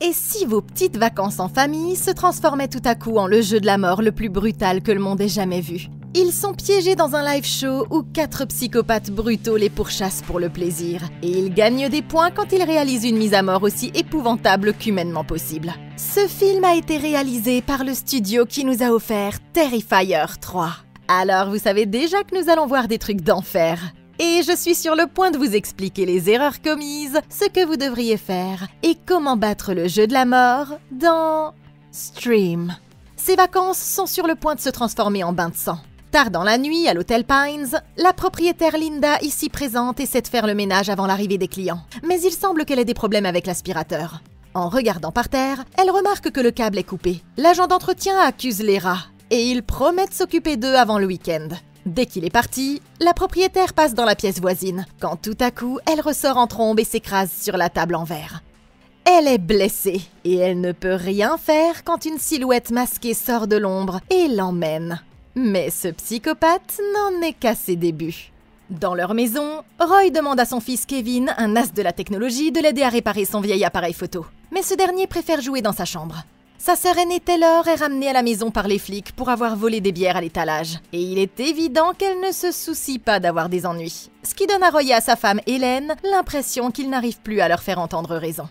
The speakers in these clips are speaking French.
Et si vos petites vacances en famille se transformaient tout à coup en le jeu de la mort le plus brutal que le monde ait jamais vu? Ils sont piégés dans un live show où 4 psychopathes brutaux les pourchassent pour le plaisir. Et ils gagnent des points quand ils réalisent une mise à mort aussi épouvantable qu'humainement possible. Ce film a été réalisé par le studio qui nous a offert Terrifier 3. Alors vous savez déjà que nous allons voir des trucs d'enfer. Et je suis sur le point de vous expliquer les erreurs commises, ce que vous devriez faire et comment battre le jeu de la mort dans Stream. Ces vacances sont sur le point de se transformer en bain de sang. Tard dans la nuit, à l'hôtel Pines, la propriétaire Linda, ici présente, essaie de faire le ménage avant l'arrivée des clients. Mais il semble qu'elle ait des problèmes avec l'aspirateur. En regardant par terre, elle remarque que le câble est coupé. L'agent d'entretien accuse les rats et il promet de s'occuper d'eux avant le week-end. Dès qu'il est parti, la propriétaire passe dans la pièce voisine, quand tout à coup, elle ressort en trombe et s'écrase sur la table en verre. Elle est blessée et elle ne peut rien faire quand une silhouette masquée sort de l'ombre et l'emmène. Mais ce psychopathe n'en est qu'à ses débuts. Dans leur maison, Roy demande à son fils Kevin, un as de la technologie, de l'aider à réparer son vieil appareil photo. Mais ce dernier préfère jouer dans sa chambre. Sa sœur aînée Taylor est ramenée à la maison par les flics pour avoir volé des bières à l'étalage. Et il est évident qu'elle ne se soucie pas d'avoir des ennuis. Ce qui donne à Roy et à sa femme Hélène l'impression qu'il n'arrive plus à leur faire entendre raison.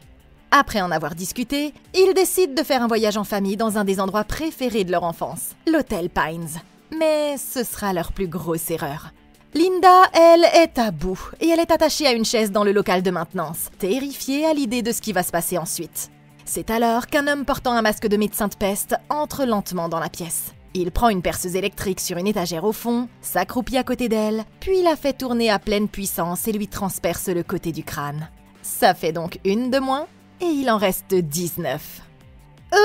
Après en avoir discuté, ils décident de faire un voyage en famille dans un des endroits préférés de leur enfance, l'hôtel Pines. Mais ce sera leur plus grosse erreur. Linda, elle, est à bout et elle est attachée à une chaise dans le local de maintenance, terrifiée à l'idée de ce qui va se passer ensuite. C'est alors qu'un homme portant un masque de médecin de peste entre lentement dans la pièce. Il prend une perceuse électrique sur une étagère au fond, s'accroupit à côté d'elle, puis la fait tourner à pleine puissance et lui transperce le côté du crâne. Ça fait donc une de moins et il en reste 19.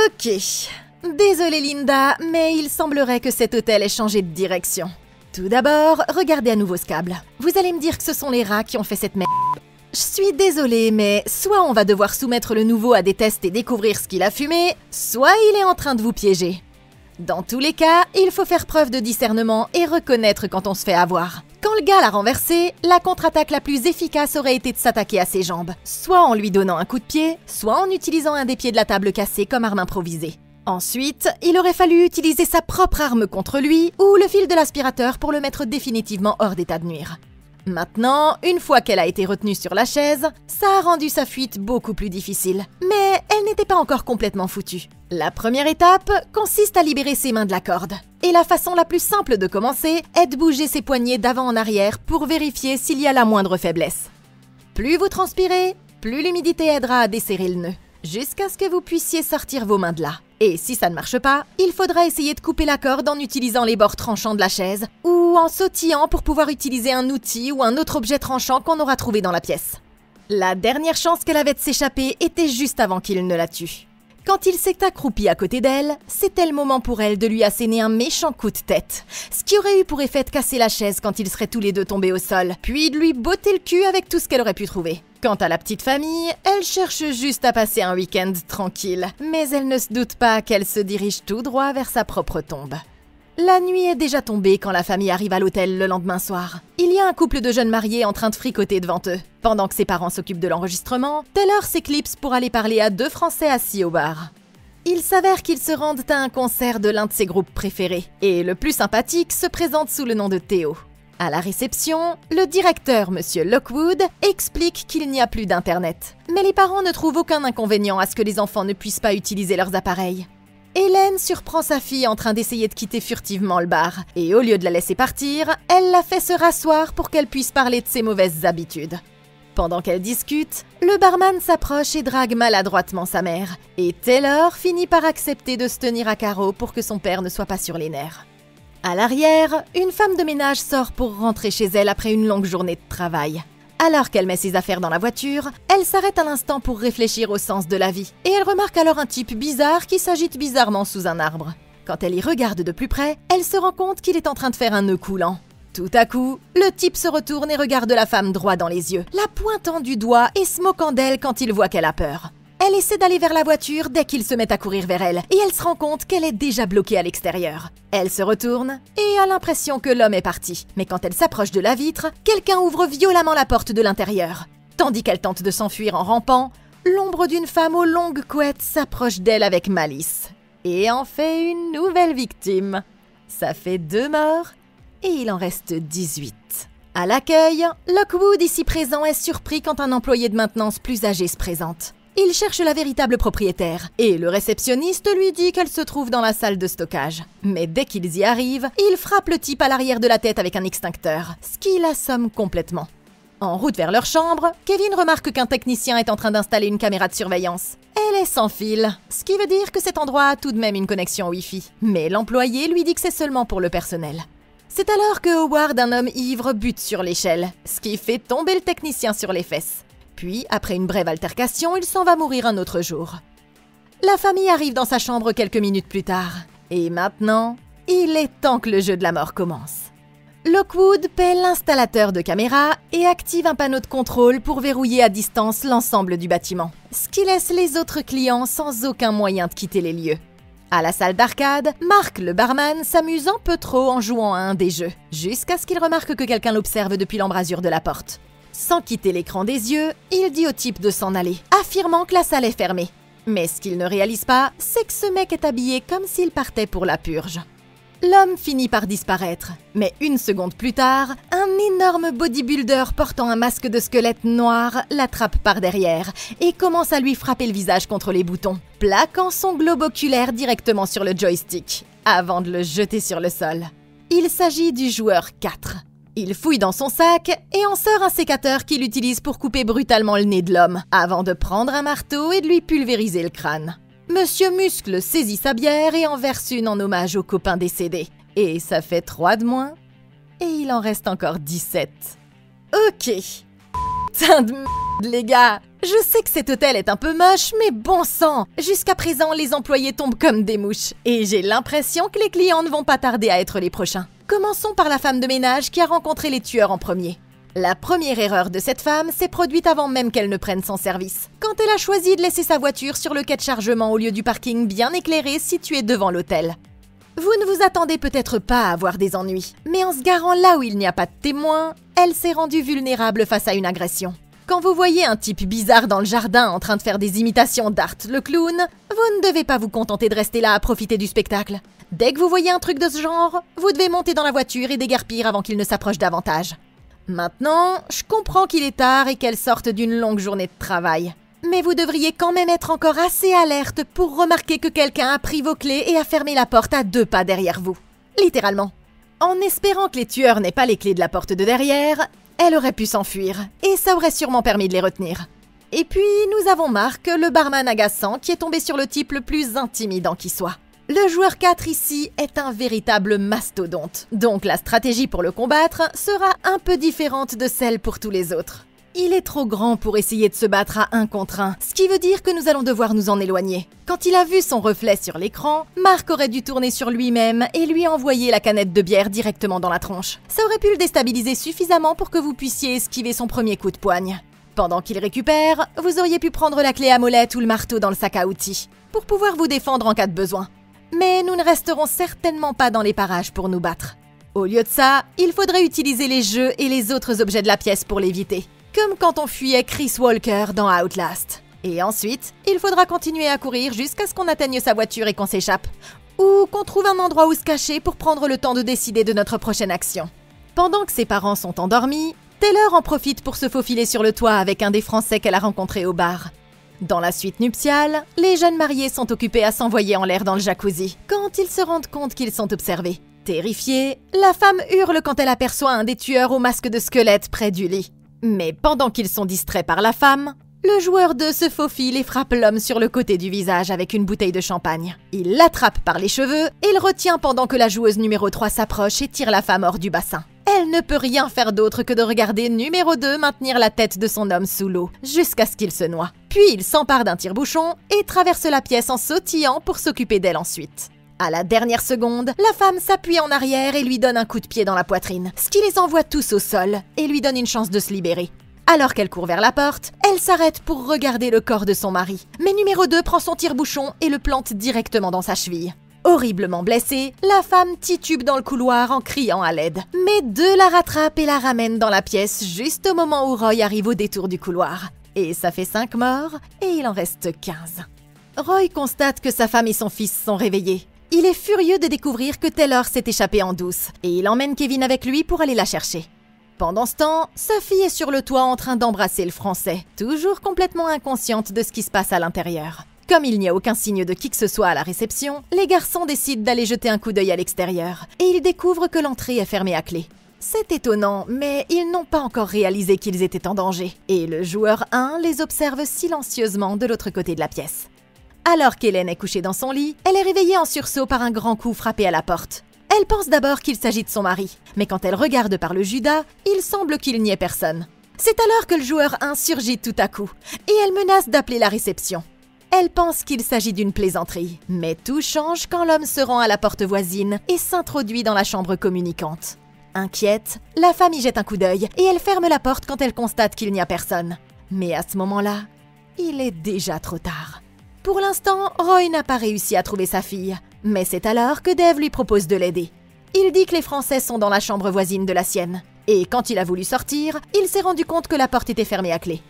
Ok. Désolée Linda, mais il semblerait que cet hôtel ait changé de direction. Tout d'abord, regardez à nouveau ce câble. Vous allez me dire que ce sont les rats qui ont fait cette merde. Je suis désolée, mais soit on va devoir soumettre le nouveau à des tests et découvrir ce qu'il a fumé, soit il est en train de vous piéger. Dans tous les cas, il faut faire preuve de discernement et reconnaître quand on se fait avoir. Quand le gars l'a renversé, la contre-attaque la plus efficace aurait été de s'attaquer à ses jambes, soit en lui donnant un coup de pied, soit en utilisant un des pieds de la table cassée comme arme improvisée. Ensuite, il aurait fallu utiliser sa propre arme contre lui ou le fil de l'aspirateur pour le mettre définitivement hors d'état de nuire. Maintenant, une fois qu'elle a été retenue sur la chaise, ça a rendu sa fuite beaucoup plus difficile. Mais elle n'était pas encore complètement foutue. La première étape consiste à libérer ses mains de la corde. Et la façon la plus simple de commencer est de bouger ses poignets d'avant en arrière pour vérifier s'il y a la moindre faiblesse. Plus vous transpirez, plus l'humidité aidera à desserrer le nœud, jusqu'à ce que vous puissiez sortir vos mains de là. Et si ça ne marche pas, il faudra essayer de couper la corde en utilisant les bords tranchants de la chaise ou en sautillant pour pouvoir utiliser un outil ou un autre objet tranchant qu'on aura trouvé dans la pièce. La dernière chance qu'elle avait de s'échapper était juste avant qu'il ne la tue. Quand il s'est accroupi à côté d'elle, c'était le moment pour elle de lui asséner un méchant coup de tête, ce qui aurait eu pour effet de casser la chaise quand ils seraient tous les deux tombés au sol, puis de lui botter le cul avec tout ce qu'elle aurait pu trouver. Quant à la petite famille, elle cherche juste à passer un week-end tranquille, mais elle ne se doute pas qu'elle se dirige tout droit vers sa propre tombe. La nuit est déjà tombée quand la famille arrive à l'hôtel le lendemain soir. Il y a un couple de jeunes mariés en train de fricoter devant eux. Pendant que ses parents s'occupent de l'enregistrement, Taylor s'éclipse pour aller parler à 2 Français assis au bar. Il s'avère qu'ils se rendent à un concert de l'un de ses groupes préférés, et le plus sympathique se présente sous le nom de Théo. À la réception, le directeur, Monsieur Lockwood, explique qu'il n'y a plus d'internet. Mais les parents ne trouvent aucun inconvénient à ce que les enfants ne puissent pas utiliser leurs appareils. Hélène surprend sa fille en train d'essayer de quitter furtivement le bar, et au lieu de la laisser partir, elle la fait se rasseoir pour qu'elle puisse parler de ses mauvaises habitudes. Pendant qu'elle discute, le barman s'approche et drague maladroitement sa mère, et Taylor finit par accepter de se tenir à carreau pour que son père ne soit pas sur les nerfs. À l'arrière, une femme de ménage sort pour rentrer chez elle après une longue journée de travail. Alors qu'elle met ses affaires dans la voiture, elle s'arrête à l'instant pour réfléchir au sens de la vie. Et elle remarque alors un type bizarre qui s'agite bizarrement sous un arbre. Quand elle y regarde de plus près, elle se rend compte qu'il est en train de faire un nœud coulant. Tout à coup, le type se retourne et regarde la femme droit dans les yeux, la pointant du doigt et se moquant d'elle quand il voit qu'elle a peur. Elle essaie d'aller vers la voiture dès qu'il se met à courir vers elle, et elle se rend compte qu'elle est déjà bloquée à l'extérieur. Elle se retourne et a l'impression que l'homme est parti. Mais quand elle s'approche de la vitre, quelqu'un ouvre violemment la porte de l'intérieur. Tandis qu'elle tente de s'enfuir en rampant, l'ombre d'une femme aux longues couettes s'approche d'elle avec malice et en fait une nouvelle victime. Ça fait 2 morts et il en reste 18. À l'accueil, Lockwood ici présent est surpris quand un employé de maintenance plus âgé se présente. Il cherche la véritable propriétaire et le réceptionniste lui dit qu'elle se trouve dans la salle de stockage. Mais dès qu'ils y arrivent, il frappe le type à l'arrière de la tête avec un extincteur, ce qui l'assomme complètement. En route vers leur chambre, Kevin remarque qu'un technicien est en train d'installer une caméra de surveillance. Elle est sans fil, ce qui veut dire que cet endroit a tout de même une connexion Wi-Fi. Mais l'employé lui dit que c'est seulement pour le personnel. C'est alors que Howard, un homme ivre, bute sur l'échelle, ce qui fait tomber le technicien sur les fesses. Puis, après une brève altercation, il s'en va mourir un autre jour. La famille arrive dans sa chambre quelques minutes plus tard. Et maintenant, il est temps que le jeu de la mort commence. Lockwood paie l'installateur de caméras et active un panneau de contrôle pour verrouiller à distance l'ensemble du bâtiment, ce qui laisse les autres clients sans aucun moyen de quitter les lieux. À la salle d'arcade, Mark, le barman, s'amuse un peu trop en jouant à un des jeux, jusqu'à ce qu'il remarque que quelqu'un l'observe depuis l'embrasure de la porte. Sans quitter l'écran des yeux, il dit au type de s'en aller, affirmant que la salle est fermée. Mais ce qu'il ne réalise pas, c'est que ce mec est habillé comme s'il partait pour la purge. L'homme finit par disparaître, mais une seconde plus tard, un énorme bodybuilder portant un masque de squelette noir l'attrape par derrière et commence à lui frapper le visage contre les boutons, plaquant son globe oculaire directement sur le joystick, avant de le jeter sur le sol. Il s'agit du joueur 4. Il fouille dans son sac et en sort un sécateur qu'il utilise pour couper brutalement le nez de l'homme, avant de prendre un marteau et de lui pulvériser le crâne. Monsieur Muscle saisit sa bière et en verse une en hommage au copain décédé. Et ça fait 3 de moins. Et il en reste encore 17. Ok. Putain de merde, les gars. Je sais que cet hôtel est un peu moche, mais bon sang. Jusqu'à présent, les employés tombent comme des mouches. Et j'ai l'impression que les clients ne vont pas tarder à être les prochains. Commençons par la femme de ménage qui a rencontré les tueurs en premier. La première erreur de cette femme s'est produite avant même qu'elle ne prenne son service, quand elle a choisi de laisser sa voiture sur le quai de chargement au lieu du parking bien éclairé situé devant l'hôtel. Vous ne vous attendez peut-être pas à avoir des ennuis, mais en se garant là où il n'y a pas de témoin, elle s'est rendue vulnérable face à une agression. Quand vous voyez un type bizarre dans le jardin en train de faire des imitations d'Art le clown, vous ne devez pas vous contenter de rester là à profiter du spectacle. Dès que vous voyez un truc de ce genre, vous devez monter dans la voiture et déguerpir avant qu'il ne s'approche davantage. Maintenant, je comprends qu'il est tard et qu'elle sorte d'une longue journée de travail. Mais vous devriez quand même être encore assez alerte pour remarquer que quelqu'un a pris vos clés et a fermé la porte à 2 pas derrière vous. Littéralement. En espérant que les tueurs n'aient pas les clés de la porte de derrière, elle aurait pu s'enfuir, et ça aurait sûrement permis de les retenir. Et puis, nous avons Mark, le barman agaçant, qui est tombé sur le type le plus intimidant qui soit. Le joueur 4 ici est un véritable mastodonte, donc la stratégie pour le combattre sera un peu différente de celle pour tous les autres. Il est trop grand pour essayer de se battre à 1 contre 1, ce qui veut dire que nous allons devoir nous en éloigner. Quand il a vu son reflet sur l'écran, Mark aurait dû tourner sur lui-même et lui envoyer la canette de bière directement dans la tronche. Ça aurait pu le déstabiliser suffisamment pour que vous puissiez esquiver son premier coup de poigne. Pendant qu'il récupère, vous auriez pu prendre la clé à molette ou le marteau dans le sac à outils, pour pouvoir vous défendre en cas de besoin. Mais nous ne resterons certainement pas dans les parages pour nous battre. Au lieu de ça, il faudrait utiliser les jeux et les autres objets de la pièce pour l'éviter, comme quand on fuyait Chris Walker dans Outlast. Et ensuite, il faudra continuer à courir jusqu'à ce qu'on atteigne sa voiture et qu'on s'échappe, ou qu'on trouve un endroit où se cacher pour prendre le temps de décider de notre prochaine action. Pendant que ses parents sont endormis, Taylor en profite pour se faufiler sur le toit avec un des Français qu'elle a rencontré au bar. Dans la suite nuptiale, les jeunes mariés sont occupés à s'envoyer en l'air dans le jacuzzi, quand ils se rendent compte qu'ils sont observés. Terrifiée, la femme hurle quand elle aperçoit un des tueurs au masque de squelette près du lit. Mais pendant qu'ils sont distraits par la femme, le joueur 2 se faufile et frappe l'homme sur le côté du visage avec une bouteille de champagne. Il l'attrape par les cheveux et le retient pendant que la joueuse numéro 3 s'approche et tire la femme hors du bassin. Elle ne peut rien faire d'autre que de regarder numéro 2 maintenir la tête de son homme sous l'eau, jusqu'à ce qu'il se noie. Puis il s'empare d'un tire-bouchon et traverse la pièce en sautillant pour s'occuper d'elle ensuite. À la dernière seconde, la femme s'appuie en arrière et lui donne un coup de pied dans la poitrine, ce qui les envoie tous au sol et lui donne une chance de se libérer. Alors qu'elle court vers la porte, elle s'arrête pour regarder le corps de son mari. Mais numéro 2 prend son tire-bouchon et le plante directement dans sa cheville. Horriblement blessée, la femme titube dans le couloir en criant à l'aide. Mais 2 la rattrape et la ramène dans la pièce juste au moment où Roy arrive au détour du couloir. Et ça fait 5 morts, et il en reste 15. Roy constate que sa femme et son fils sont réveillés. Il est furieux de découvrir que Taylor s'est échappée en douce, et il emmène Kevin avec lui pour aller la chercher. Pendant ce temps, sa fille est sur le toit en train d'embrasser le Français, toujours complètement inconsciente de ce qui se passe à l'intérieur. Comme il n'y a aucun signe de qui que ce soit à la réception, les garçons décident d'aller jeter un coup d'œil à l'extérieur, et ils découvrent que l'entrée est fermée à clé. C'est étonnant, mais ils n'ont pas encore réalisé qu'ils étaient en danger, et le joueur 1 les observe silencieusement de l'autre côté de la pièce. Alors qu'Hélène est couchée dans son lit, elle est réveillée en sursaut par un grand coup frappé à la porte. Elle pense d'abord qu'il s'agit de son mari, mais quand elle regarde par le judas, il semble qu'il n'y ait personne. C'est alors que le joueur 1 surgit tout à coup, et elle menace d'appeler la réception. Elle pense qu'il s'agit d'une plaisanterie, mais tout change quand l'homme se rend à la porte voisine et s'introduit dans la chambre communicante. Inquiète, la femme y jette un coup d'œil et elle ferme la porte quand elle constate qu'il n'y a personne. Mais à ce moment-là, il est déjà trop tard. Pour l'instant, Roy n'a pas réussi à trouver sa fille, mais c'est alors que Dave lui propose de l'aider. Il dit que les Français sont dans la chambre voisine de la sienne, et quand il a voulu sortir, il s'est rendu compte que la porte était fermée à clé.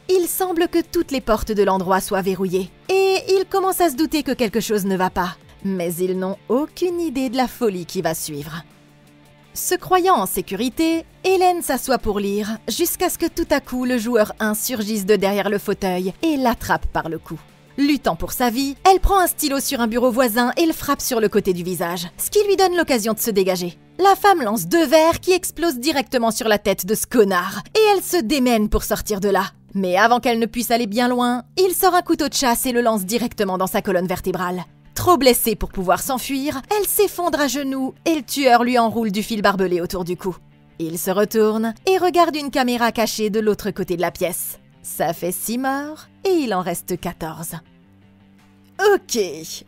Il semble que toutes les portes de l'endroit soient verrouillées, et il commence à se douter que quelque chose ne va pas, mais ils n'ont aucune idée de la folie qui va suivre. Se croyant en sécurité, Hélène s'assoit pour lire, jusqu'à ce que tout à coup le joueur 1 surgisse de derrière le fauteuil et l'attrape par le cou. Luttant pour sa vie, elle prend un stylo sur un bureau voisin et le frappe sur le côté du visage, ce qui lui donne l'occasion de se dégager. La femme lance 2 verres qui explosent directement sur la tête de ce connard, et elle se démène pour sortir de là. Mais avant qu'elle ne puisse aller bien loin, il sort un couteau de chasse et le lance directement dans sa colonne vertébrale. Trop blessée pour pouvoir s'enfuir, elle s'effondre à genoux et le tueur lui enroule du fil barbelé autour du cou. Il se retourne et regarde une caméra cachée de l'autre côté de la pièce. Ça fait 6 morts et il en reste 14. Ok,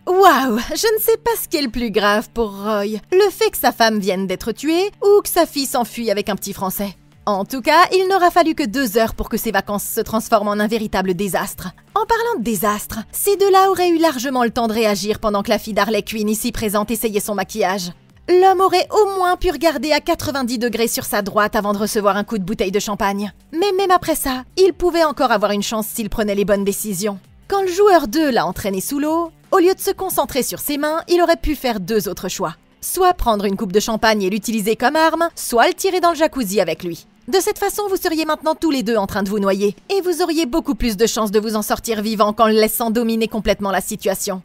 waouh, je ne sais pas ce qui est le plus grave pour Roy, le fait que sa femme vienne d'être tuée ou que sa fille s'enfuit avec un petit Français. En tout cas, il n'aura fallu que 2 heures pour que ses vacances se transforment en un véritable désastre. En parlant de désastre, ces deux-là auraient eu largement le temps de réagir pendant que la fille d'Harley Quinn ici présente essayait son maquillage. L'homme aurait au moins pu regarder à 90 degrés sur sa droite avant de recevoir un coup de bouteille de champagne. Mais même après ça, il pouvait encore avoir une chance s'il prenait les bonnes décisions. Quand le joueur 2 l'a entraîné sous l'eau, au lieu de se concentrer sur ses mains, il aurait pu faire 2 autres choix. Soit prendre une coupe de champagne et l'utiliser comme arme, soit le tirer dans le jacuzzi avec lui. De cette façon, vous seriez maintenant tous les deux en train de vous noyer, et vous auriez beaucoup plus de chances de vous en sortir vivant qu'en le laissant dominer complètement la situation.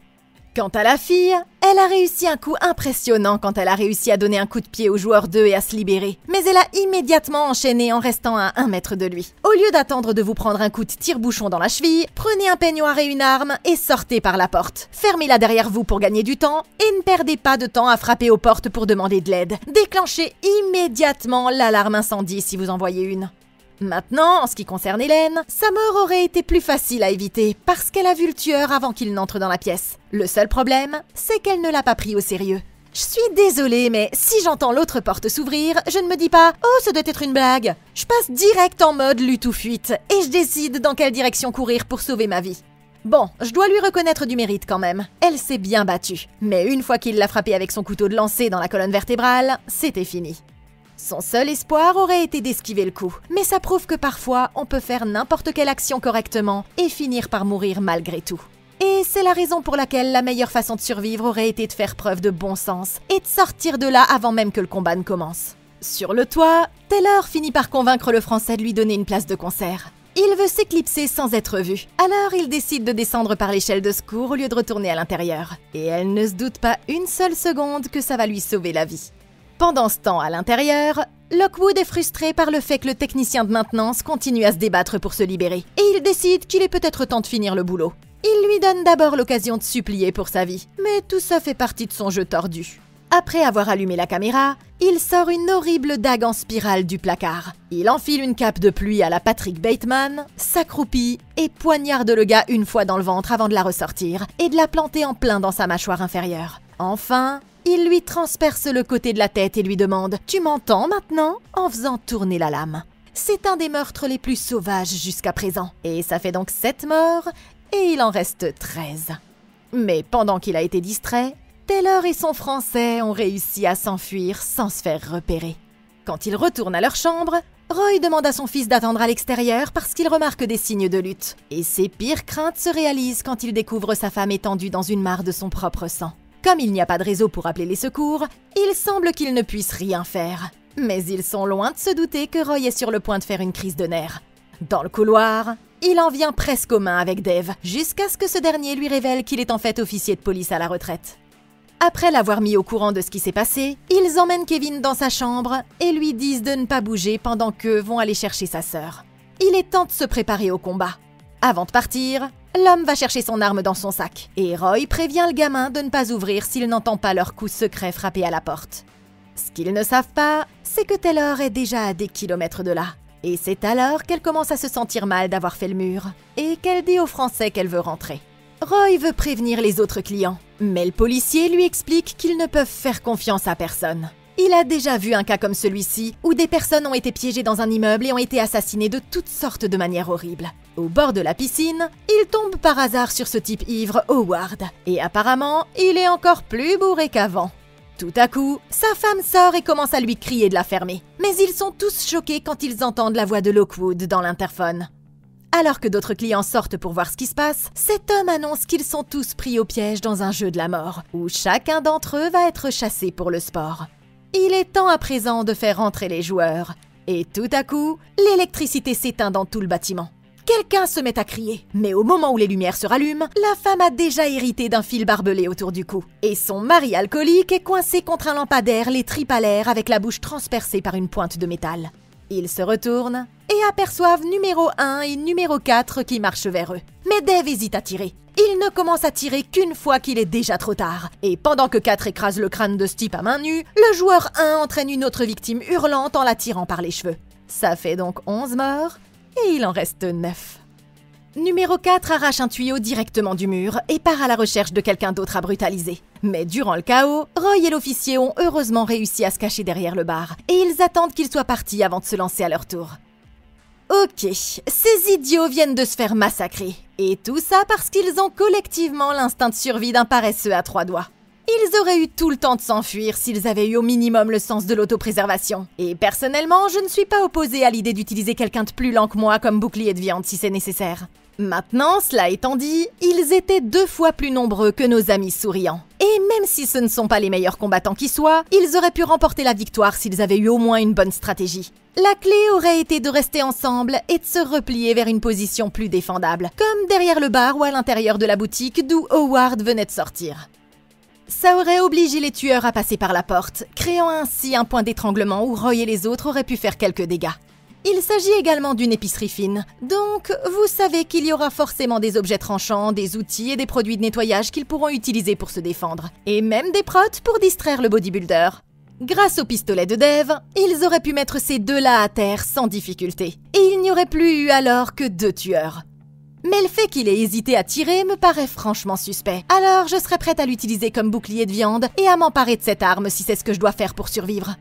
Quant à la fille, elle a réussi un coup impressionnant quand elle a réussi à donner un coup de pied au joueur 2 et à se libérer, mais elle a immédiatement enchaîné en restant à 1 mètre de lui. Au lieu d'attendre de vous prendre un coup de tire-bouchon dans la cheville, prenez un peignoir et une arme et sortez par la porte. Fermez-la derrière vous pour gagner du temps et ne perdez pas de temps à frapper aux portes pour demander de l'aide. Déclenchez immédiatement l'alarme incendie si vous en voyez une. Maintenant, en ce qui concerne Hélène, sa mort aurait été plus facile à éviter parce qu'elle a vu le tueur avant qu'il n'entre dans la pièce. Le seul problème, c'est qu'elle ne l'a pas pris au sérieux. Je suis désolée, mais si j'entends l'autre porte s'ouvrir, je ne me dis pas « Oh, ça doit être une blague ». Je passe direct en mode lutte ou fuite et je décide dans quelle direction courir pour sauver ma vie. Bon, je dois lui reconnaître du mérite quand même. Elle s'est bien battue. Mais une fois qu'il l'a frappée avec son couteau de lancer dans la colonne vertébrale, c'était fini. Son seul espoir aurait été d'esquiver le coup, mais ça prouve que parfois on peut faire n'importe quelle action correctement et finir par mourir malgré tout. Et c'est la raison pour laquelle la meilleure façon de survivre aurait été de faire preuve de bon sens et de sortir de là avant même que le combat ne commence. Sur le toit, Taylor finit par convaincre le Français de lui donner une place de concert. Il veut s'éclipser sans être vu, alors il décide de descendre par l'échelle de secours au lieu de retourner à l'intérieur. Et elle ne se doute pas une seule seconde que ça va lui sauver la vie. Pendant ce temps, à l'intérieur, Lockwood est frustré par le fait que le technicien de maintenance continue à se débattre pour se libérer, et il décide qu'il est peut-être temps de finir le boulot. Il lui donne d'abord l'occasion de supplier pour sa vie, mais tout ça fait partie de son jeu tordu. Après avoir allumé la caméra, il sort une horrible dague en spirale du placard. Il enfile une cape de pluie à la Patrick Bateman, s'accroupit et poignarde le gars une fois dans le ventre avant de la ressortir et de la planter en plein dans sa mâchoire inférieure. Enfin, il lui transperce le côté de la tête et lui demande « Tu m'entends maintenant ?» en faisant tourner la lame. C'est un des meurtres les plus sauvages jusqu'à présent. Et ça fait donc 7 morts et il en reste 13. Mais pendant qu'il a été distrait, Taylor et son Français ont réussi à s'enfuir sans se faire repérer. Quand ils retournent à leur chambre, Roy demande à son fils d'attendre à l'extérieur parce qu'il remarque des signes de lutte. Et ses pires craintes se réalisent quand il découvre sa femme étendue dans une mare de son propre sang. Comme il n'y a pas de réseau pour appeler les secours, il semble qu'il ne puisse rien faire. Mais ils sont loin de se douter que Roy est sur le point de faire une crise de nerfs. Dans le couloir, il en vient presque aux mains avec Dave, jusqu'à ce que ce dernier lui révèle qu'il est en fait officier de police à la retraite. Après l'avoir mis au courant de ce qui s'est passé, ils emmènent Kevin dans sa chambre et lui disent de ne pas bouger pendant qu'eux vont aller chercher sa sœur. Il est temps de se préparer au combat. Avant de partir, l'homme va chercher son arme dans son sac et Roy prévient le gamin de ne pas ouvrir s'il n'entend pas leur coup secret frapper à la porte. Ce qu'ils ne savent pas, c'est que Taylor est déjà à des kilomètres de là. Et c'est alors qu'elle commence à se sentir mal d'avoir fait le mur et qu'elle dit aux Français qu'elle veut rentrer. Roy veut prévenir les autres clients, mais le policier lui explique qu'ils ne peuvent faire confiance à personne. Il a déjà vu un cas comme celui-ci, où des personnes ont été piégées dans un immeuble et ont été assassinées de toutes sortes de manières horribles. Au bord de la piscine, il tombe par hasard sur ce type ivre, Howard, et apparemment, il est encore plus bourré qu'avant. Tout à coup, sa femme sort et commence à lui crier de la fermer. Mais ils sont tous choqués quand ils entendent la voix de Lockwood dans l'interphone. Alors que d'autres clients sortent pour voir ce qui se passe, cet homme annonce qu'ils sont tous pris au piège dans un jeu de la mort, où chacun d'entre eux va être chassé pour le sport. Il est temps à présent de faire rentrer les joueurs. Et tout à coup, l'électricité s'éteint dans tout le bâtiment. Quelqu'un se met à crier, mais au moment où les lumières se rallument, la femme a déjà hérité d'un fil barbelé autour du cou. Et son mari alcoolique est coincé contre un lampadaire, les tripes à l'air, avec la bouche transpercée par une pointe de métal. Ils se retournent et aperçoivent numéro 1 et numéro 4 qui marchent vers eux. Mais Dave hésite à tirer. Il ne commence à tirer qu'une fois qu'il est déjà trop tard. Et pendant que 4 écrase le crâne de ce type à main nue, le joueur 1 entraîne une autre victime hurlante en la tirant par les cheveux. Ça fait donc 11 morts. Et il en reste 9. Numéro 4 arrache un tuyau directement du mur et part à la recherche de quelqu'un d'autre à brutaliser. Mais durant le chaos, Roy et l'officier ont heureusement réussi à se cacher derrière le bar et ils attendent qu'ils soient partis avant de se lancer à leur tour. Ok, ces idiots viennent de se faire massacrer. Et tout ça parce qu'ils ont collectivement l'instinct de survie d'un paresseux à 3 doigts. Ils auraient eu tout le temps de s'enfuir s'ils avaient eu au minimum le sens de l'autopréservation. Et personnellement, je ne suis pas opposée à l'idée d'utiliser quelqu'un de plus lent que moi comme bouclier de viande si c'est nécessaire. Maintenant, cela étant dit, ils étaient 2 fois plus nombreux que nos amis souriants. Et même si ce ne sont pas les meilleurs combattants qui soient, ils auraient pu remporter la victoire s'ils avaient eu au moins une bonne stratégie. La clé aurait été de rester ensemble et de se replier vers une position plus défendable, comme derrière le bar ou à l'intérieur de la boutique d'où Howard venait de sortir. Ça aurait obligé les tueurs à passer par la porte, créant ainsi un point d'étranglement où Roy et les autres auraient pu faire quelques dégâts. Il s'agit également d'une épicerie fine, donc vous savez qu'il y aura forcément des objets tranchants, des outils et des produits de nettoyage qu'ils pourront utiliser pour se défendre, et même des prottes pour distraire le bodybuilder. Grâce au pistolet de Dave, ils auraient pu mettre ces deux-là à terre sans difficulté, et il n'y aurait plus eu alors que 2 tueurs. Mais le fait qu'il ait hésité à tirer me paraît franchement suspect. Alors je serais prête à l'utiliser comme bouclier de viande et à m'emparer de cette arme si c'est ce que je dois faire pour survivre.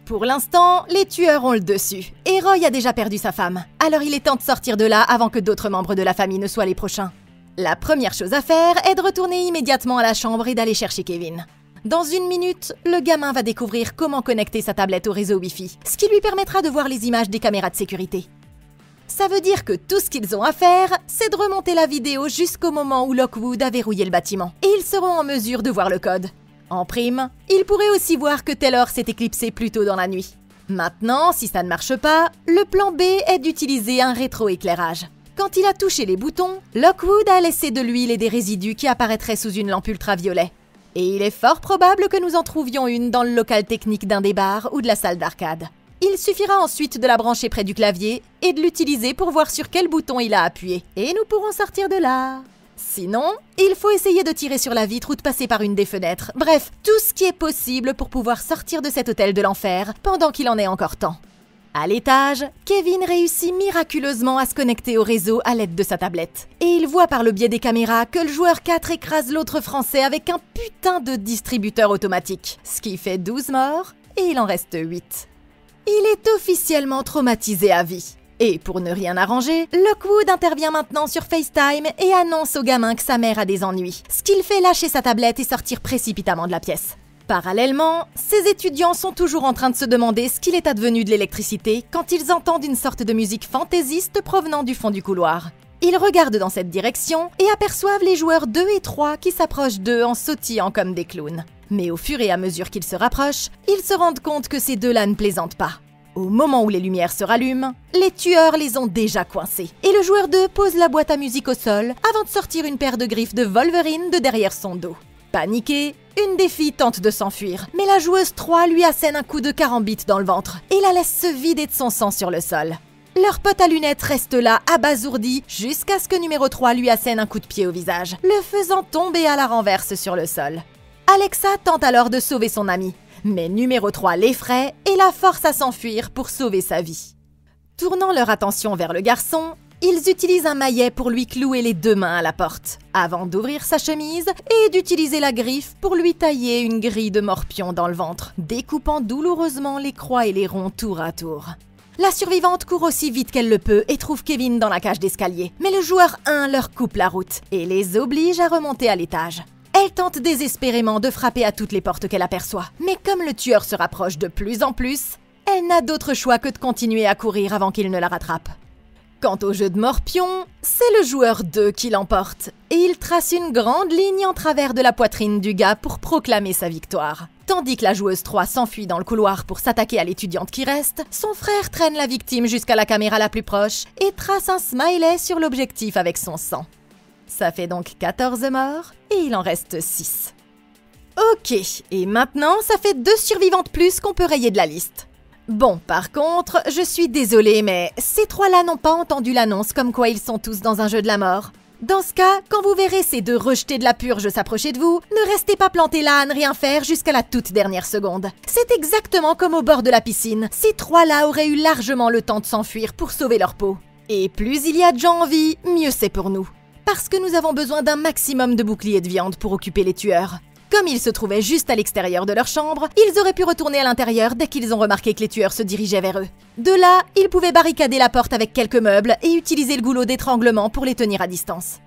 Pour l'instant, les tueurs ont le dessus, et Roy a déjà perdu sa femme. Alors il est temps de sortir de là avant que d'autres membres de la famille ne soient les prochains. La première chose à faire est de retourner immédiatement à la chambre et d'aller chercher Kevin. Dans 1 minute, le gamin va découvrir comment connecter sa tablette au réseau Wi-Fi, ce qui lui permettra de voir les images des caméras de sécurité. Ça veut dire que tout ce qu'ils ont à faire, c'est de remonter la vidéo jusqu'au moment où Lockwood a verrouillé le bâtiment. Et ils seront en mesure de voir le code. En prime, ils pourraient aussi voir que Taylor s'est éclipsé plus tôt dans la nuit. Maintenant, si ça ne marche pas, le plan B est d'utiliser un rétroéclairage. Quand il a touché les boutons, Lockwood a laissé de l'huile et des résidus qui apparaîtraient sous une lampe ultraviolet. Et il est fort probable que nous en trouvions une dans le local technique d'un des bars ou de la salle d'arcade. Il suffira ensuite de la brancher près du clavier et de l'utiliser pour voir sur quel bouton il a appuyé. Et nous pourrons sortir de là. Sinon, il faut essayer de tirer sur la vitre ou de passer par une des fenêtres. Bref, tout ce qui est possible pour pouvoir sortir de cet hôtel de l'enfer pendant qu'il en est encore temps. À l'étage, Kevin réussit miraculeusement à se connecter au réseau à l'aide de sa tablette. Et il voit par le biais des caméras que le joueur 4 écrase l'autre français avec un putain de distributeur automatique. Ce qui fait 12 morts et il en reste 8. Il est officiellement traumatisé à vie. Et pour ne rien arranger, Lockwood intervient maintenant sur FaceTime et annonce au gamin que sa mère a des ennuis, ce qui le fait lâcher sa tablette et sortir précipitamment de la pièce. Parallèlement, ces étudiants sont toujours en train de se demander ce qu'il est advenu de l'électricité quand ils entendent une sorte de musique fantaisiste provenant du fond du couloir. Ils regardent dans cette direction et aperçoivent les joueurs 2 et 3 qui s'approchent d'eux en sautillant comme des clowns. Mais au fur et à mesure qu'ils se rapprochent, ils se rendent compte que ces deux-là ne plaisantent pas. Au moment où les lumières se rallument, les tueurs les ont déjà coincés. Et le joueur 2 pose la boîte à musique au sol avant de sortir une paire de griffes de Wolverine de derrière son dos. Paniquée, une des filles tente de s'enfuir, mais la joueuse 3 lui assène un coup de carambite dans le ventre et la laisse se vider de son sang sur le sol. Leur pote à lunettes reste là, abasourdi, jusqu'à ce que numéro 3 lui assène un coup de pied au visage, le faisant tomber à la renverse sur le sol. Alexa tente alors de sauver son ami, mais numéro 3 l'effraie et la force à s'enfuir pour sauver sa vie. Tournant leur attention vers le garçon, ils utilisent un maillet pour lui clouer les 2 mains à la porte, avant d'ouvrir sa chemise et d'utiliser la griffe pour lui tailler une grille de morpion dans le ventre, découpant douloureusement les croix et les ronds tour à tour. La survivante court aussi vite qu'elle le peut et trouve Kevin dans la cage d'escalier, mais le joueur 1 leur coupe la route et les oblige à remonter à l'étage. Elle tente désespérément de frapper à toutes les portes qu'elle aperçoit, mais comme le tueur se rapproche de plus en plus, elle n'a d'autre choix que de continuer à courir avant qu'il ne la rattrape. Quant au jeu de morpion, c'est le joueur 2 qui l'emporte, et il trace une grande ligne en travers de la poitrine du gars pour proclamer sa victoire. Tandis que la joueuse 3 s'enfuit dans le couloir pour s'attaquer à l'étudiante qui reste, son frère traîne la victime jusqu'à la caméra la plus proche et trace un smiley sur l'objectif avec son sang. Ça fait donc 14 morts, et il en reste 6. Ok, et maintenant ça fait 2 survivantes plus qu'on peut rayer de la liste. Bon, par contre, je suis désolée, mais ces 3-là n'ont pas entendu l'annonce comme quoi ils sont tous dans un jeu de la mort. Dans ce cas, quand vous verrez ces 2 rejetés de la purge s'approcher de vous, ne restez pas plantés là à ne rien faire jusqu'à la toute dernière seconde. C'est exactement comme au bord de la piscine. Ces 3-là auraient eu largement le temps de s'enfuir pour sauver leur peau. Et plus il y a de gens en vie, mieux c'est pour nous. Parce que nous avons besoin d'un maximum de boucliers de viande pour occuper les tueurs. Comme ils se trouvaient juste à l'extérieur de leur chambre, ils auraient pu retourner à l'intérieur dès qu'ils ont remarqué que les tueurs se dirigeaient vers eux. De là, ils pouvaient barricader la porte avec quelques meubles et utiliser le goulot d'étranglement pour les tenir à distance.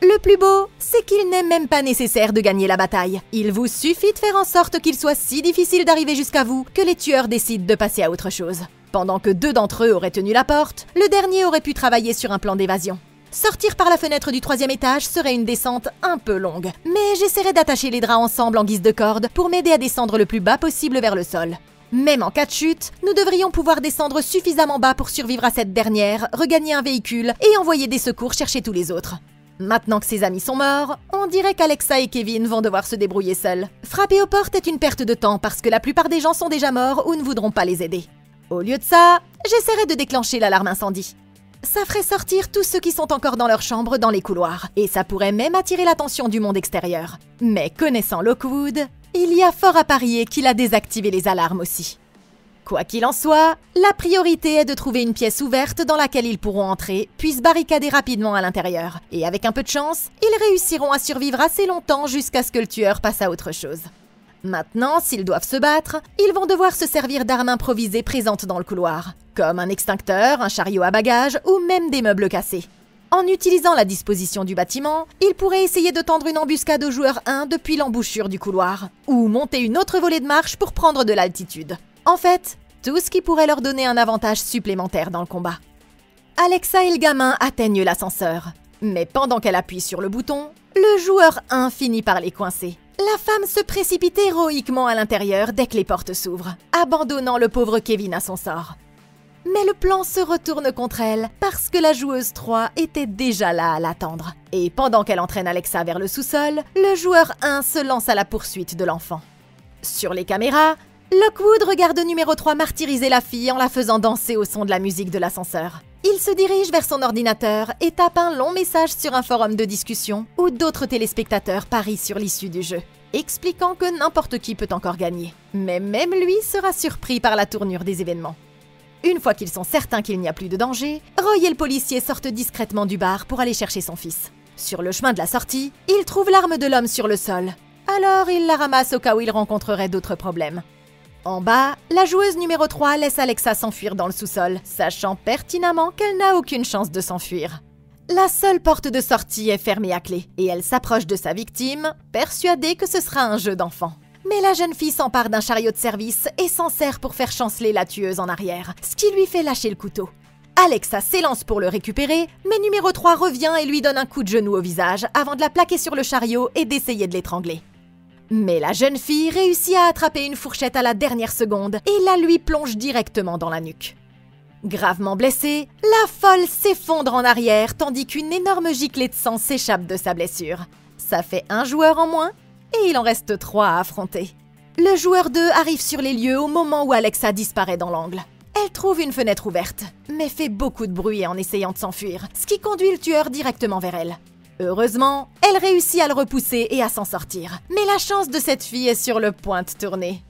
Le plus beau, c'est qu'il n'est même pas nécessaire de gagner la bataille. Il vous suffit de faire en sorte qu'il soit si difficile d'arriver jusqu'à vous que les tueurs décident de passer à autre chose. Pendant que 2 d'entre eux auraient tenu la porte, le dernier aurait pu travailler sur un plan d'évasion. Sortir par la fenêtre du 3e étage serait une descente un peu longue, mais j'essaierai d'attacher les draps ensemble en guise de corde pour m'aider à descendre le plus bas possible vers le sol. Même en cas de chute, nous devrions pouvoir descendre suffisamment bas pour survivre à cette dernière, regagner un véhicule et envoyer des secours chercher tous les autres. Maintenant que ses amis sont morts, on dirait qu'Alexa et Kevin vont devoir se débrouiller seuls. Frapper aux portes est une perte de temps parce que la plupart des gens sont déjà morts ou ne voudront pas les aider. Au lieu de ça, j'essaierai de déclencher l'alarme incendie. Ça ferait sortir tous ceux qui sont encore dans leur chambre dans les couloirs, et ça pourrait même attirer l'attention du monde extérieur. Mais connaissant Lockwood, il y a fort à parier qu'il a désactivé les alarmes aussi. Quoi qu'il en soit, la priorité est de trouver une pièce ouverte dans laquelle ils pourront entrer, puis se barricader rapidement à l'intérieur. Et avec un peu de chance, ils réussiront à survivre assez longtemps jusqu'à ce que le tueur passe à autre chose. Maintenant, s'ils doivent se battre, ils vont devoir se servir d'armes improvisées présentes dans le couloir, comme un extincteur, un chariot à bagages ou même des meubles cassés. En utilisant la disposition du bâtiment, ils pourraient essayer de tendre une embuscade au joueur 1 depuis l'embouchure du couloir, ou monter une autre volée de marche pour prendre de l'altitude. En fait, tout ce qui pourrait leur donner un avantage supplémentaire dans le combat. Alexa et le gamin atteignent l'ascenseur, mais pendant qu'elle appuie sur le bouton, le joueur 1 finit par les coincer. La femme se précipite héroïquement à l'intérieur dès que les portes s'ouvrent, abandonnant le pauvre Kevin à son sort. Mais le plan se retourne contre elle parce que la joueuse 3 était déjà là à l'attendre. Et pendant qu'elle entraîne Alexa vers le sous-sol, le joueur 1 se lance à la poursuite de l'enfant. Sur les caméras, Lockwood regarde numéro 3 martyriser la fille en la faisant danser au son de la musique de l'ascenseur. Il se dirige vers son ordinateur et tape un long message sur un forum de discussion où d'autres téléspectateurs parient sur l'issue du jeu, expliquant que n'importe qui peut encore gagner. Mais même lui sera surpris par la tournure des événements. Une fois qu'ils sont certains qu'il n'y a plus de danger, Roy et le policier sortent discrètement du bar pour aller chercher son fils. Sur le chemin de la sortie, ils trouvent l'arme de l'homme sur le sol. Alors ils la ramassent au cas où ils rencontreraient d'autres problèmes. En bas, la joueuse numéro 3 laisse Alexa s'enfuir dans le sous-sol, sachant pertinemment qu'elle n'a aucune chance de s'enfuir. La seule porte de sortie est fermée à clé, et elle s'approche de sa victime, persuadée que ce sera un jeu d'enfant. Mais la jeune fille s'empare d'un chariot de service et s'en sert pour faire chanceler la tueuse en arrière, ce qui lui fait lâcher le couteau. Alexa s'élance pour le récupérer, mais numéro 3 revient et lui donne un coup de genou au visage avant de la plaquer sur le chariot et d'essayer de l'étrangler. Mais la jeune fille réussit à attraper une fourchette à la dernière seconde et la lui plonge directement dans la nuque. Gravement blessée, la folle s'effondre en arrière tandis qu'une énorme giclée de sang s'échappe de sa blessure. Ça fait un joueur en moins et il en reste 3 à affronter. Le joueur 2 arrive sur les lieux au moment où Alexa disparaît dans l'angle. Elle trouve une fenêtre ouverte, mais fait beaucoup de bruit en essayant de s'enfuir, ce qui conduit le tueur directement vers elle. Heureusement, elle réussit à le repousser et à s'en sortir. Mais la chance de cette fille est sur le point de tourner.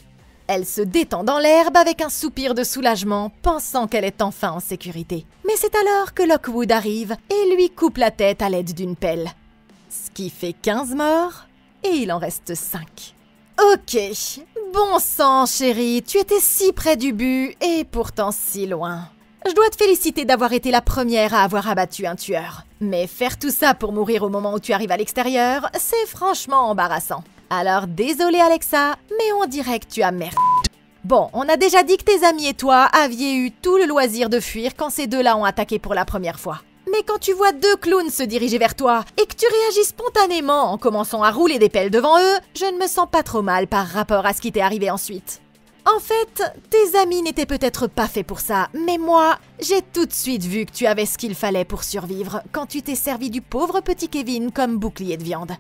Elle se détend dans l'herbe avec un soupir de soulagement, pensant qu'elle est enfin en sécurité. Mais c'est alors que Lockwood arrive et lui coupe la tête à l'aide d'une pelle. Ce qui fait 15 morts, et il en reste 5. Ok, bon sang chérie, tu étais si près du but et pourtant si loin. Je dois te féliciter d'avoir été la première à avoir abattu un tueur. Mais faire tout ça pour mourir au moment où tu arrives à l'extérieur, c'est franchement embarrassant. Alors désolé Alexa, mais on dirait que tu as merdé. Bon, on a déjà dit que tes amis et toi aviez eu tout le loisir de fuir quand ces deux-là ont attaqué pour la première fois. Mais quand tu vois 2 clowns se diriger vers toi et que tu réagis spontanément en commençant à rouler des pelles devant eux, je ne me sens pas trop mal par rapport à ce qui t'est arrivé ensuite. En fait, tes amis n'étaient peut-être pas faits pour ça, mais moi, j'ai tout de suite vu que tu avais ce qu'il fallait pour survivre quand tu t'es servi du pauvre petit Kevin comme bouclier de viande.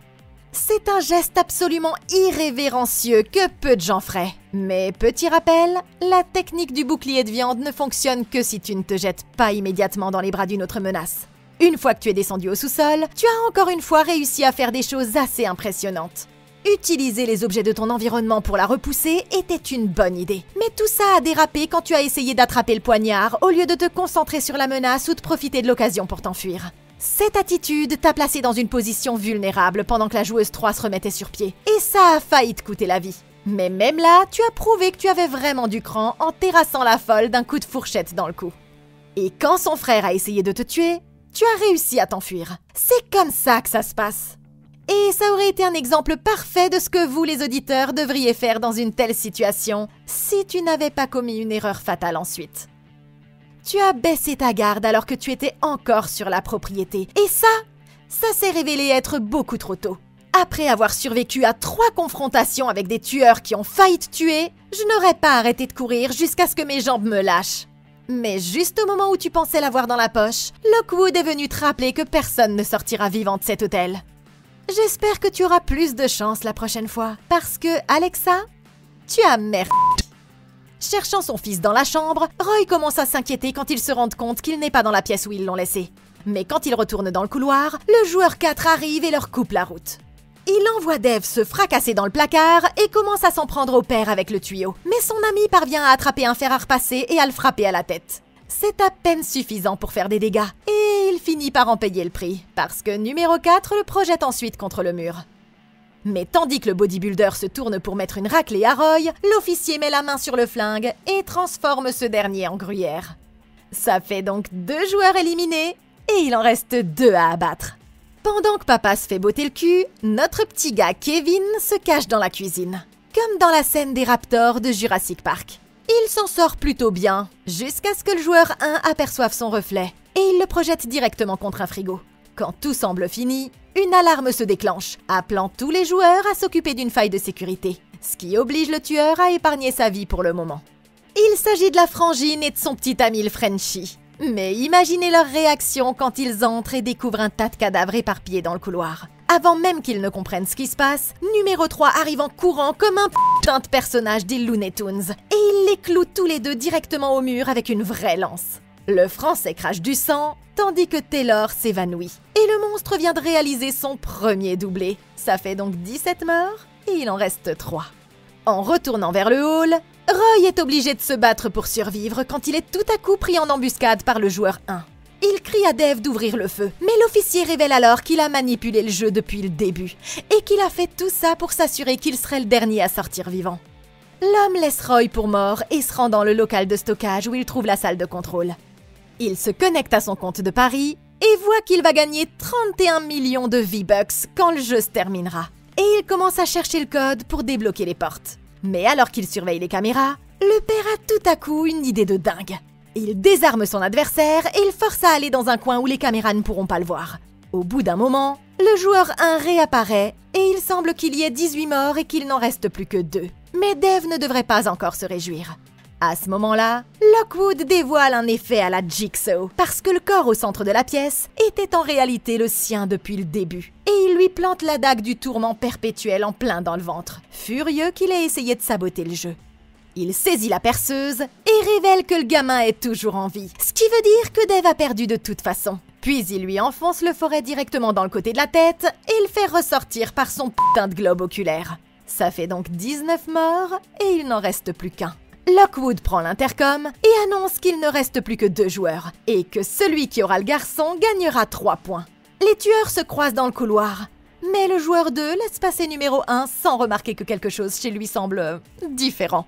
C'est un geste absolument irrévérencieux que peu de gens feraient. Mais petit rappel, la technique du bouclier de viande ne fonctionne que si tu ne te jettes pas immédiatement dans les bras d'une autre menace. Une fois que tu es descendu au sous-sol, tu as encore une fois réussi à faire des choses assez impressionnantes. Utiliser les objets de ton environnement pour la repousser était une bonne idée. Mais tout ça a dérapé quand tu as essayé d'attraper le poignard au lieu de te concentrer sur la menace ou de profiter de l'occasion pour t'enfuir. Cette attitude t'a placé dans une position vulnérable pendant que la joueuse 3 se remettait sur pied. Et ça a failli te coûter la vie. Mais même là, tu as prouvé que tu avais vraiment du cran en terrassant la folle d'un coup de fourchette dans le cou. Et quand son frère a essayé de te tuer, tu as réussi à t'enfuir. C'est comme ça que ça se passe. Et ça aurait été un exemple parfait de ce que vous, les auditeurs, devriez faire dans une telle situation si tu n'avais pas commis une erreur fatale ensuite. Tu as baissé ta garde alors que tu étais encore sur la propriété. Et ça s'est révélé être beaucoup trop tôt. Après avoir survécu à 3 confrontations avec des tueurs qui ont failli te tuer, je n'aurais pas arrêté de courir jusqu'à ce que mes jambes me lâchent. Mais juste au moment où tu pensais l'avoir dans la poche, Lockwood est venu te rappeler que personne ne sortira vivant de cet hôtel. J'espère que tu auras plus de chance la prochaine fois, parce que, Alexa, tu as merdé. Cherchant son fils dans la chambre, Roy commence à s'inquiéter quand il se rend compte qu'il n'est pas dans la pièce où ils l'ont laissé. Mais quand il retourne dans le couloir, le joueur 4 arrive et leur coupe la route. Il envoie Dave se fracasser dans le placard et commence à s'en prendre au père avec le tuyau. Mais son ami parvient à attraper un fer à repasser et à le frapper à la tête. C'est à peine suffisant pour faire des dégâts. Et il finit par en payer le prix, parce que numéro 4 le projette ensuite contre le mur. Mais tandis que le bodybuilder se tourne pour mettre une raclée à Roy, l'officier met la main sur le flingue et transforme ce dernier en gruyère. Ça fait donc 2 joueurs éliminés et il en reste 2 à abattre. Pendant que papa se fait botter le cul, notre petit gars Kevin se cache dans la cuisine. Comme dans la scène des raptors de Jurassic Park. Il s'en sort plutôt bien, jusqu'à ce que le joueur 1 aperçoive son reflet, et il le projette directement contre un frigo. Quand tout semble fini, une alarme se déclenche, appelant tous les joueurs à s'occuper d'une faille de sécurité, ce qui oblige le tueur à épargner sa vie pour le moment. Il s'agit de la frangine et de son petit ami le Frenchie. Mais imaginez leur réaction quand ils entrent et découvrent un tas de cadavres éparpillés dans le couloir. Avant même qu'ils ne comprennent ce qui se passe, numéro 3 arrive en courant comme un putain de personnage des Looney Tunes, et il les cloue tous les deux directement au mur avec une vraie lance. Le français crache du sang, tandis que Taylor s'évanouit. Et le monstre vient de réaliser son premier doublé. Ça fait donc 17 morts, et il en reste 3. En retournant vers le hall, Roy est obligé de se battre pour survivre quand il est tout à coup pris en embuscade par le joueur 1. Il crie à Dave d'ouvrir le feu, mais l'officier révèle alors qu'il a manipulé le jeu depuis le début, et qu'il a fait tout ça pour s'assurer qu'il serait le dernier à sortir vivant. L'homme laisse Roy pour mort et se rend dans le local de stockage où il trouve la salle de contrôle. Il se connecte à son compte de Paris et voit qu'il va gagner 31 millions de V-Bucks quand le jeu se terminera. et il commence à chercher le code pour débloquer les portes. Mais alors qu'il surveille les caméras, le père a tout à coup une idée de dingue. Il désarme son adversaire et il force à aller dans un coin où les caméras ne pourront pas le voir. Au bout d'un moment, le joueur 1 réapparaît et il semble qu'il y ait 18 morts et qu'il n'en reste plus que 2. Mais Dave ne devrait pas encore se réjouir. À ce moment-là, Lockwood dévoile un effet à la Jigsaw, parce que le corps au centre de la pièce était en réalité le sien depuis le début. Et il lui plante la dague du tourment perpétuel en plein dans le ventre, furieux qu'il ait essayé de saboter le jeu. Il saisit la perceuse et révèle que le gamin est toujours en vie, ce qui veut dire que Dave a perdu de toute façon. Puis il lui enfonce le forêt directement dans le côté de la tête et le fait ressortir par son putain de globe oculaire. Ça fait donc 19 morts et il n'en reste plus qu'un. Lockwood prend l'intercom et annonce qu'il ne reste plus que 2 joueurs et que celui qui aura le garçon gagnera 3 points. Les tueurs se croisent dans le couloir, mais le joueur 2 laisse passer numéro 1 sans remarquer que quelque chose chez lui semble différent.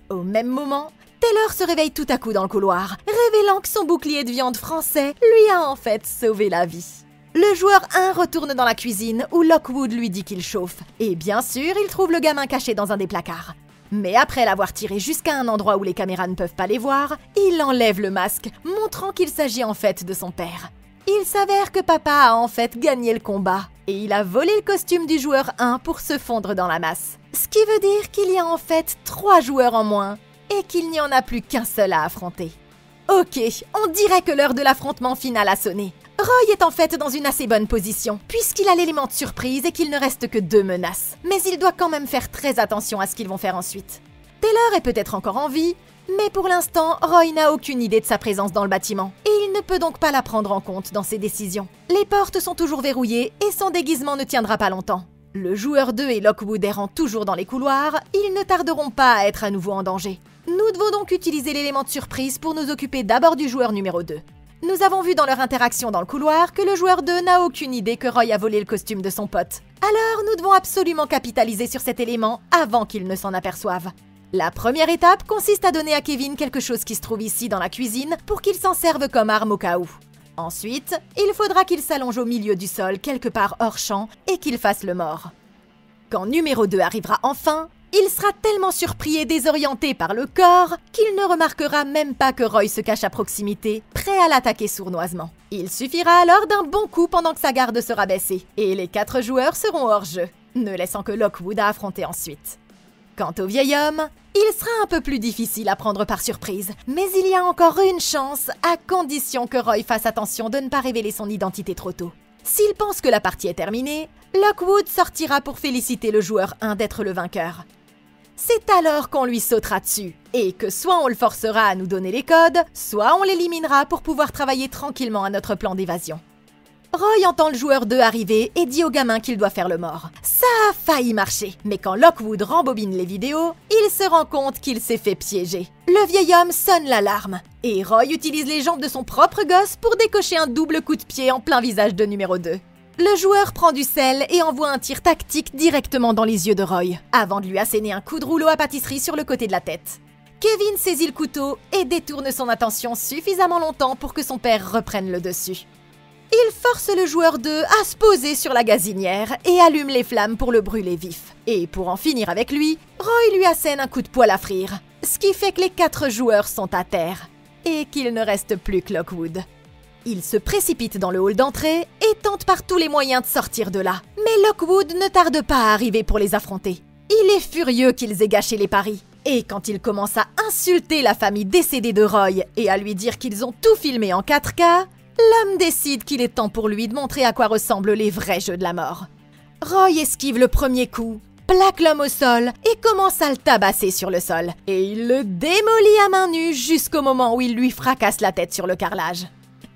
Au même moment, Taylor se réveille tout à coup dans le couloir, révélant que son bouclier de viande français lui a en fait sauvé la vie. Le joueur 1 retourne dans la cuisine où Lockwood lui dit qu'il chauffe, et bien sûr, il trouve le gamin caché dans un des placards. Mais après l'avoir tiré jusqu'à un endroit où les caméras ne peuvent pas les voir, il enlève le masque, montrant qu'il s'agit en fait de son père. Il s'avère que papa a en fait gagné le combat, et il a volé le costume du joueur 1 pour se fondre dans la masse. Ce qui veut dire qu'il y a en fait 3 joueurs en moins, et qu'il n'y en a plus qu'un seul à affronter. Ok, on dirait que l'heure de l'affrontement final a sonné. Roy est en fait dans une assez bonne position, puisqu'il a l'élément de surprise et qu'il ne reste que 2 menaces. Mais il doit quand même faire très attention à ce qu'ils vont faire ensuite. Taylor est peut-être encore en vie, mais pour l'instant, Roy n'a aucune idée de sa présence dans le bâtiment, et il ne peut donc pas la prendre en compte dans ses décisions. Les portes sont toujours verrouillées et son déguisement ne tiendra pas longtemps. Le joueur 2 et Lockwood errant toujours dans les couloirs, ils ne tarderont pas à être à nouveau en danger. Nous devons donc utiliser l'élément de surprise pour nous occuper d'abord du joueur numéro 2. Nous avons vu dans leur interaction dans le couloir que le joueur 2 n'a aucune idée que Roy a volé le costume de son pote. Alors nous devons absolument capitaliser sur cet élément avant qu'il ne s'en aperçoive. La première étape consiste à donner à Kevin quelque chose qui se trouve ici dans la cuisine pour qu'il s'en serve comme arme au cas où. Ensuite, il faudra qu'il s'allonge au milieu du sol quelque part hors champ et qu'il fasse le mort. Quand numéro 2 arrivera enfin, il sera tellement surpris et désorienté par le corps qu'il ne remarquera même pas que Roy se cache à proximité, prêt à l'attaquer sournoisement. Il suffira alors d'un bon coup pendant que sa garde sera baissée, et les 4 joueurs seront hors jeu, ne laissant que Lockwood à affronter ensuite. Quant au vieil homme, il sera un peu plus difficile à prendre par surprise, mais il y a encore une chance, à condition que Roy fasse attention de ne pas révéler son identité trop tôt. S'il pense que la partie est terminée, Lockwood sortira pour féliciter le joueur 1 d'être le vainqueur. C'est alors qu'on lui sautera dessus, et que soit on le forcera à nous donner les codes, soit on l'éliminera pour pouvoir travailler tranquillement à notre plan d'évasion. Roy entend le joueur 2 arriver et dit au gamin qu'il doit faire le mort. Ça a failli marcher, mais quand Lockwood rembobine les vidéos, il se rend compte qu'il s'est fait piéger. Le vieil homme sonne l'alarme, et Roy utilise les jambes de son propre gosse pour décocher un double coup de pied en plein visage de numéro 2. Le joueur prend du sel et envoie un tir tactique directement dans les yeux de Roy, avant de lui asséner un coup de rouleau à pâtisserie sur le côté de la tête. Kevin saisit le couteau et détourne son attention suffisamment longtemps pour que son père reprenne le dessus. Il force le joueur 2 à se poser sur la gazinière et allume les flammes pour le brûler vif. Et pour en finir avec lui, Roy lui assène un coup de poêle à frire, ce qui fait que les 4 joueurs sont à terre, et qu'il ne reste plus que Lockwood. Il se précipite dans le hall d'entrée et tente par tous les moyens de sortir de là. Mais Lockwood ne tarde pas à arriver pour les affronter. Il est furieux qu'ils aient gâché les paris. Et quand il commence à insulter la famille décédée de Roy et à lui dire qu'ils ont tout filmé en 4K, l'homme décide qu'il est temps pour lui de montrer à quoi ressemblent les vrais jeux de la mort. Roy esquive le premier coup, plaque l'homme au sol et commence à le tabasser sur le sol. Et il le démolit à main nue jusqu'au moment où il lui fracasse la tête sur le carrelage.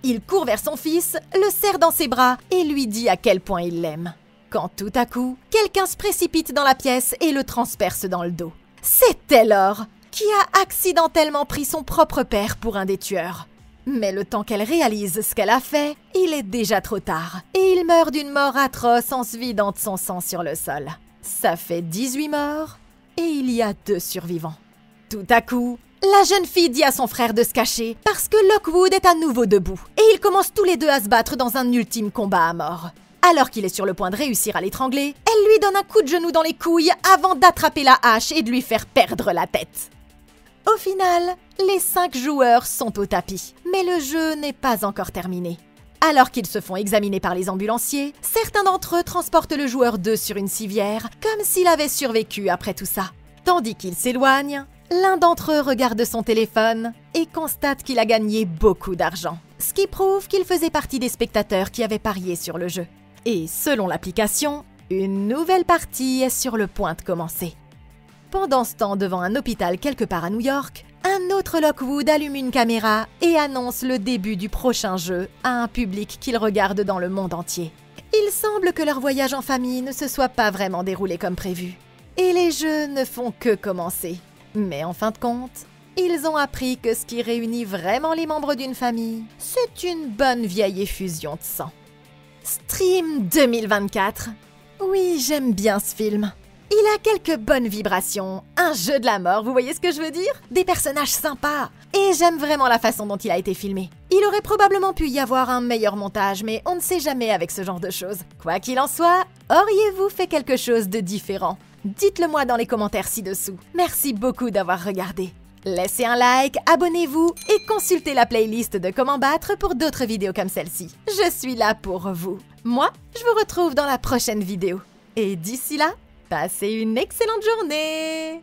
Il court vers son fils, le serre dans ses bras et lui dit à quel point il l'aime. Quand tout à coup, quelqu'un se précipite dans la pièce et le transperce dans le dos. C'est Taylor, qui a accidentellement pris son propre père pour un des tueurs. Mais le temps qu'elle réalise ce qu'elle a fait, il est déjà trop tard. Et il meurt d'une mort atroce en se vidant de son sang sur le sol. Ça fait 18 morts et il y a 2 survivants. Tout à coup, la jeune fille dit à son frère de se cacher parce que Lockwood est à nouveau debout et ils commencent tous les deux à se battre dans un ultime combat à mort. Alors qu'il est sur le point de réussir à l'étrangler, elle lui donne un coup de genou dans les couilles avant d'attraper la hache et de lui faire perdre la tête. Au final, les 5 joueurs sont au tapis, mais le jeu n'est pas encore terminé. Alors qu'ils se font examiner par les ambulanciers, certains d'entre eux transportent le joueur 2 sur une civière, comme s'il avait survécu après tout ça. Tandis qu'il s'éloigne, l'un d'entre eux regarde son téléphone et constate qu'il a gagné beaucoup d'argent, ce qui prouve qu'il faisait partie des spectateurs qui avaient parié sur le jeu. Et selon l'application, une nouvelle partie est sur le point de commencer. Pendant ce temps, devant un hôpital quelque part à New York, un autre Lockwood allume une caméra et annonce le début du prochain jeu à un public qu'il regarde dans le monde entier. Il semble que leur voyage en famille ne se soit pas vraiment déroulé comme prévu. Et les jeux ne font que commencer. Mais en fin de compte, ils ont appris que ce qui réunit vraiment les membres d'une famille, c'est une bonne vieille effusion de sang. Stream 2024. Oui, j'aime bien ce film. Il a quelques bonnes vibrations, un jeu de la mort, vous voyez ce que je veux dire? Des personnages sympas. Et j'aime vraiment la façon dont il a été filmé. Il aurait probablement pu y avoir un meilleur montage, mais on ne sait jamais avec ce genre de choses. Quoi qu'il en soit, auriez-vous fait quelque chose de différent? Dites-le moi dans les commentaires ci-dessous. Merci beaucoup d'avoir regardé. Laissez un like, abonnez-vous et consultez la playlist de Comment battre pour d'autres vidéos comme celle-ci. Je suis là pour vous. Moi, je vous retrouve dans la prochaine vidéo. Et d'ici là, passez une excellente journée!